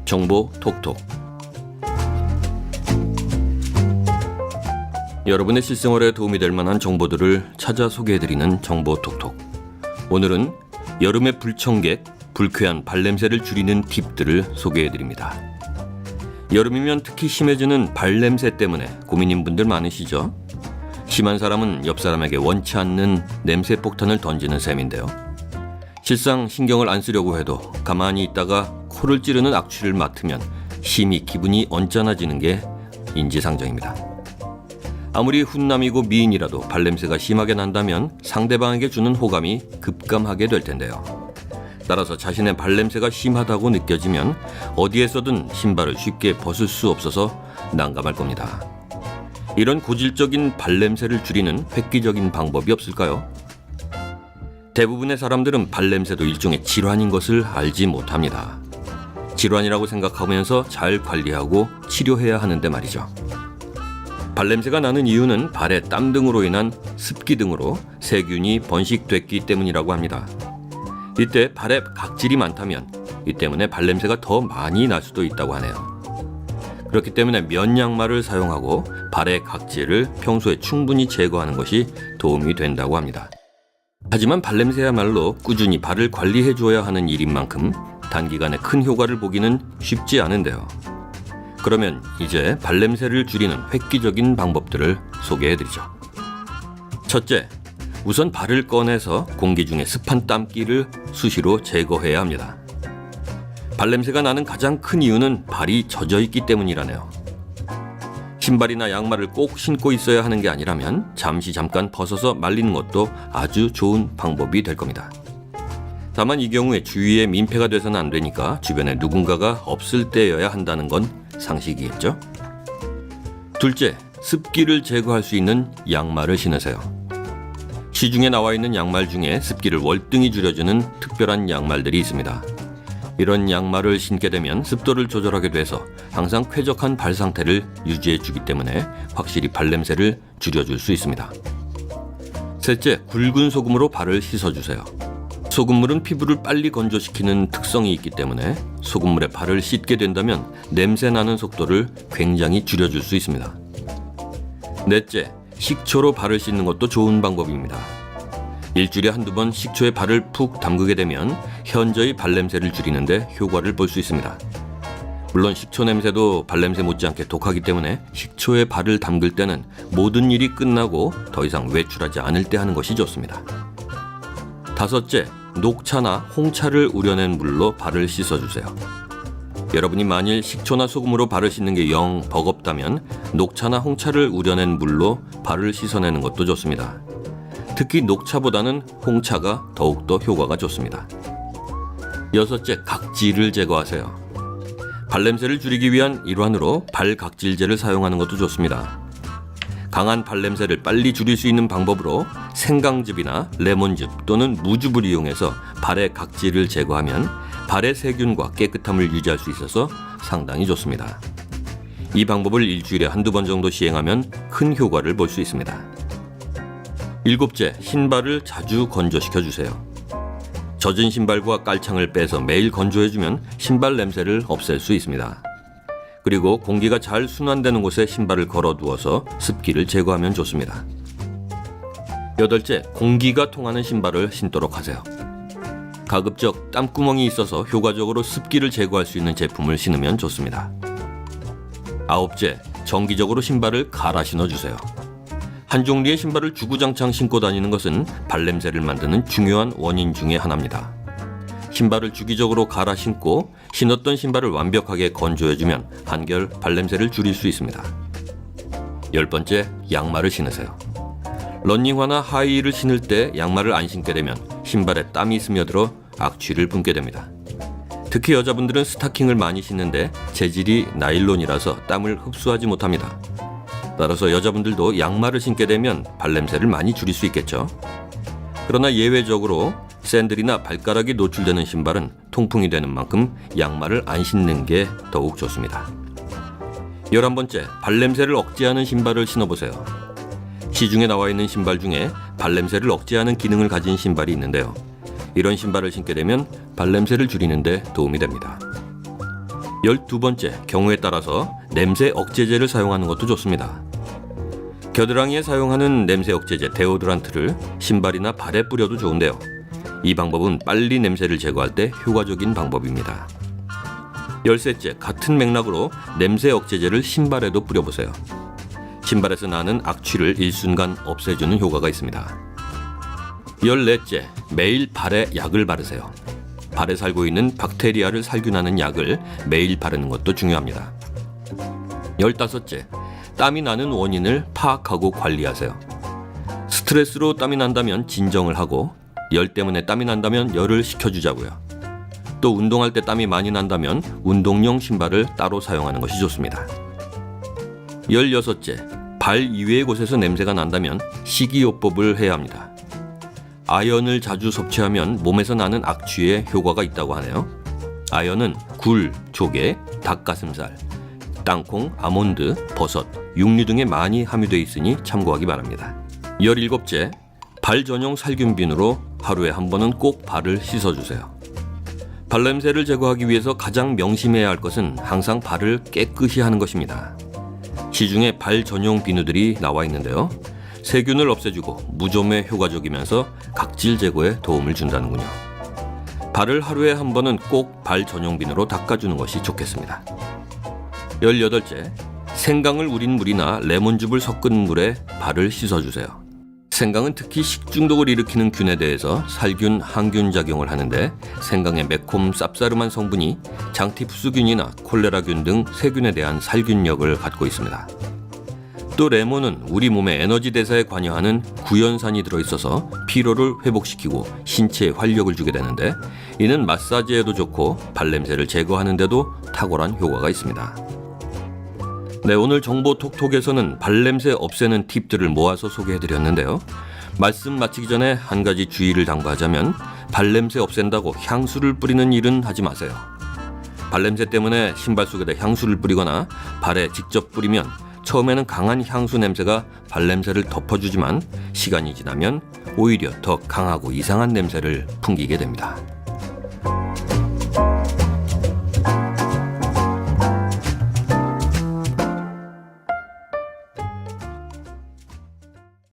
정보 톡톡. 여러분의 실생활에 도움이 될 만한 정보들을 찾아 소개해드리는 정보 톡톡. 오늘은 여름의 불청객, 불쾌한 발냄새를 줄이는 팁들을 소개해드립니다. 여름이면 특히 심해지는 발냄새 때문에 고민인 분들 많으시죠? 심한 사람은 옆 사람에게 원치 않는 냄새 폭탄을 던지는 셈인데요. 실상 신경을 안 쓰려고 해도 가만히 있다가 코를 찌르는 악취를 맡으면 심히 기분이 언짢아지는 게 인지상정입니다. 아무리 훈남이고 미인이라도 발냄새가 심하게 난다면 상대방에게 주는 호감이 급감하게 될 텐데요. 따라서 자신의 발냄새가 심하다고 느껴지면 어디에서든 신발을 쉽게 벗을 수 없어서 난감할 겁니다. 이런 고질적인 발냄새를 줄이는 획기적인 방법이 없을까요? 대부분의 사람들은 발냄새도 일종의 질환인 것을 알지 못합니다. 질환이라고 생각하면서 잘 관리하고 치료해야 하는데 말이죠. 발냄새가 나는 이유는 발의 땀 등으로 인한 습기 등으로 세균이 번식됐기 때문이라고 합니다. 이때 발에 각질이 많다면 이 때문에 발냄새가 더 많이 날 수도 있다고 하네요. 그렇기 때문에 면 양말을 사용하고 발의 각질을 평소에 충분히 제거하는 것이 도움이 된다고 합니다. 하지만 발냄새야말로 꾸준히 발을 관리해 줘야 하는 일인 만큼 단기간에 큰 효과를 보기는 쉽지 않은데요. 그러면 이제 발냄새를 줄이는 획기적인 방법들을 소개해드리죠. 첫째, 우선 발을 꺼내서 공기 중에 습한 땀기를 수시로 제거해야 합니다. 발냄새가 나는 가장 큰 이유는 발이 젖어 있기 때문이라네요. 신발이나 양말을 꼭 신고 있어야 하는 게 아니라면 잠깐 벗어서 말리는 것도 아주 좋은 방법이 될 겁니다. 다만 이 경우에 주위에 민폐가 돼서는 안 되니까 주변에 누군가가 없을 때여야 한다는 건 상식이겠죠? 둘째, 습기를 제거할 수 있는 양말을 신으세요. 시중에 나와 있는 양말 중에 습기를 월등히 줄여주는 특별한 양말들이 있습니다. 이런 양말을 신게 되면 습도를 조절하게 돼서 항상 쾌적한 발 상태를 유지해 주기 때문에 확실히 발냄새를 줄여줄 수 있습니다. 셋째, 굵은 소금으로 발을 씻어주세요. 소금물은 피부를 빨리 건조시키는 특성이 있기 때문에 소금물에 발을 씻게 된다면 냄새 나는 속도를 굉장히 줄여줄 수 있습니다. 넷째, 식초로 발을 씻는 것도 좋은 방법입니다. 일주일에 한두 번 식초에 발을 푹 담그게 되면 현저히 발냄새를 줄이는데 효과를 볼 수 있습니다. 물론 식초 냄새도 발냄새 못지않게 독하기 때문에 식초에 발을 담글 때는 모든 일이 끝나고 더 이상 외출하지 않을 때 하는 것이 좋습니다. 다섯째, 녹차나 홍차를 우려낸 물로 발을 씻어주세요. 여러분이 만일 식초나 소금으로 발을 씻는 게 영 버겁다면 녹차나 홍차를 우려낸 물로 발을 씻어내는 것도 좋습니다. 특히 녹차보다는 홍차가 더욱더 효과가 좋습니다. 여섯째, 각질을 제거하세요. 발냄새를 줄이기 위한 일환으로 발각질제를 사용하는 것도 좋습니다. 강한 발냄새를 빨리 줄일 수 있는 방법으로 생강즙이나 레몬즙 또는 무즙을 이용해서 발의 각질을 제거하면 발의 세균과 깨끗함을 유지할 수 있어서 상당히 좋습니다. 이 방법을 일주일에 한두 번 정도 시행하면 큰 효과를 볼 수 있습니다. 일곱째, 신발을 자주 건조시켜 주세요. 젖은 신발과 깔창을 빼서 매일 건조해주면 신발 냄새를 없앨 수 있습니다. 그리고 공기가 잘 순환되는 곳에 신발을 걸어두어서 습기를 제거하면 좋습니다. 여덟째, 공기가 통하는 신발을 신도록 하세요. 가급적 땀구멍이 있어서 효과적으로 습기를 제거할 수 있는 제품을 신으면 좋습니다. 아홉째, 정기적으로 신발을 갈아 신어주세요. 한 종류의 신발을 주구장창 신고 다니는 것은 발냄새를 만드는 중요한 원인 중에 하나입니다. 신발을 주기적으로 갈아 신고 신었던 신발을 완벽하게 건조해주면 한결 발냄새를 줄일 수 있습니다. 열 번째, 양말을 신으세요. 러닝화나 하이힐을 신을 때 양말을 안 신게 되면 신발에 땀이 스며들어 악취를 뿜게 됩니다. 특히 여자분들은 스타킹을 많이 신는데 재질이 나일론이라서 땀을 흡수하지 못합니다. 따라서 여자분들도 양말을 신게 되면 발냄새를 많이 줄일 수 있겠죠. 그러나 예외적으로 샌들이나 발가락이 노출되는 신발은 통풍이 되는 만큼 양말을 안 신는 게 더욱 좋습니다. 11번째, 발냄새를 억제하는 신발을 신어보세요. 시중에 나와 있는 신발 중에 발냄새를 억제하는 기능을 가진 신발이 있는데요. 이런 신발을 신게 되면 발냄새를 줄이는 데 도움이 됩니다. 12번째, 경우에 따라서 냄새 억제제를 사용하는 것도 좋습니다. 겨드랑이에 사용하는 냄새 억제제 데오드란트를 신발이나 발에 뿌려도 좋은데요. 이 방법은 빨리 냄새를 제거할 때 효과적인 방법입니다. 13째, 같은 맥락으로 냄새 억제제를 신발에도 뿌려보세요. 신발에서 나는 악취를 일순간 없애주는 효과가 있습니다. 14째, 매일 발에 약을 바르세요. 발에 살고 있는 박테리아를 살균하는 약을 매일 바르는 것도 중요합니다. 15째, 땀이 나는 원인을 파악하고 관리하세요. 스트레스로 땀이 난다면 진정을 하고, 열 때문에 땀이 난다면 열을 식혀주자고요. 또 운동할 때 땀이 많이 난다면 운동용 신발을 따로 사용하는 것이 좋습니다. 16째, 발 이외의 곳에서 냄새가 난다면 식이요법을 해야 합니다. 아연을 자주 섭취하면 몸에서 나는 악취에 효과가 있다고 하네요. 아연은 굴, 조개, 닭가슴살, 땅콩, 아몬드, 버섯, 육류 등에 많이 함유되어 있으니 참고하기 바랍니다. 17째, 발 전용 살균비누로 하루에 한 번은 꼭 발을 씻어주세요. 발냄새를 제거하기 위해서 가장 명심해야 할 것은 항상 발을 깨끗이 하는 것입니다. 시중에 발 전용 비누들이 나와 있는데요. 세균을 없애주고 무좀에 효과적이면서 각질 제거에 도움을 준다는군요. 발을 하루에 한 번은 꼭 발 전용 비누로 닦아주는 것이 좋겠습니다. 18째, 생강을 우린 물이나 레몬즙을 섞은 물에 발을 씻어주세요. 생강은 특히 식중독을 일으키는 균에 대해서 살균, 항균 작용을 하는데 생강의 매콤 쌉싸름한 성분이 장티푸스균이나 콜레라균 등 세균에 대한 살균력을 갖고 있습니다. 또 레몬은 우리 몸의 에너지 대사에 관여하는 구연산이 들어있어서 피로를 회복시키고 신체에 활력을 주게 되는데 이는 마사지에도 좋고 발냄새를 제거하는 데도 탁월한 효과가 있습니다. 네, 오늘 정보 톡톡에서는 발냄새 없애는 팁들을 모아서 소개해드렸는데요. 말씀 마치기 전에 한 가지 주의를 당부하자면 발냄새 없앤다고 향수를 뿌리는 일은 하지 마세요. 발냄새 때문에 신발 속에다 향수를 뿌리거나 발에 직접 뿌리면 처음에는 강한 향수 냄새가 발냄새를 덮어주지만 시간이 지나면 오히려 더 강하고 이상한 냄새를 풍기게 됩니다.